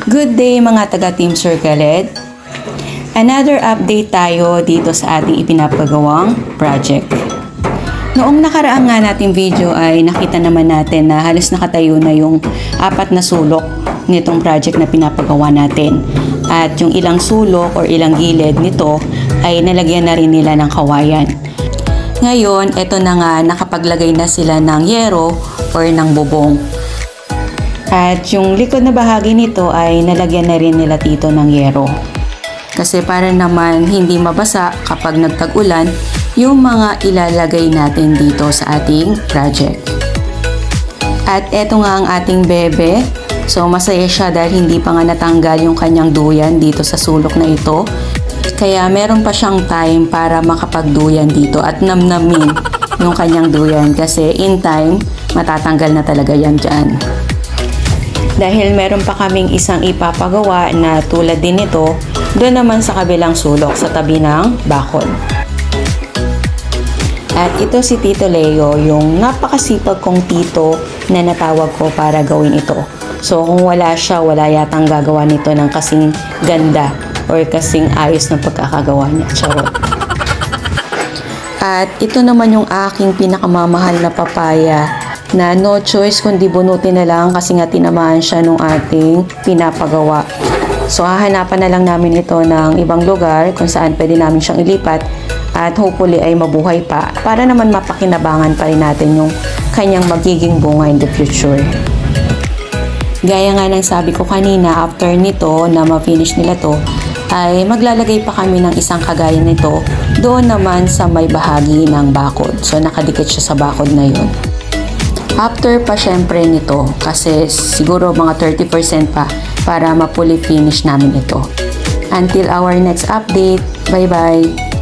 Good day mga taga Team Circled. Another update tayo dito sa ating ipinapagawang project. Noong nakaraang nga nating video ay nakita naman natin na halos nakatayo na yung 4 na sulok nitong project na pinapagawa natin. At yung ilang sulok or ilang gilid nito ay nalagyan na rin nila ng kawayan. Ngayon, eto na nga nakapaglagay na sila ng yero or ng bubong. At yung likod na bahagi nito ay nalagyan na rin nila dito ng yero. Kasi para naman hindi mabasa kapag nagtag-ulan yung mga ilalagay natin dito sa ating project. At eto nga ang ating bebe. So masaya siya dahil hindi pa nga natanggal yung kanyang duyan dito sa sulok na ito. Kaya meron pa siyang time para makapagduyan dito at namnamin yung kanyang duyan kasi in time matatanggal na talaga yan dyan. Dahil meron pa kaming isang ipapagawa na tulad din ito, doon naman sa kabilang sulok sa tabi ng bakod. At ito si Tito Leo, yung napakasipag kong tito na natawag ko para gawin ito. So kung wala siya, wala yatang gagawa nito ng kasing ganda or kasing ayos ng pagkakagawa niya. Charot. At ito naman yung aking pinakamamahal na papaya na no choice kundi bunutin na lang kasi nga tinamaan siya nung ating pinapagawa. So hahanapan na lang namin ito ng ibang lugar kung saan pwede namin siyang ilipat at hopefully ay mabuhay pa para naman mapakinabangan pa rin natin yung kanyang magiging bunga in the future. Gaya nga ng sabi ko kanina, after nito na ma-finish nila to ay maglalagay pa kami ng isang kagaya nito doon naman sa may bahagi ng bakod. So nakadikit siya sa bakod na yun. After pa syempre nito kasi siguro mga 30% pa para ma-fully finish namin ito. Until our next update. Bye bye!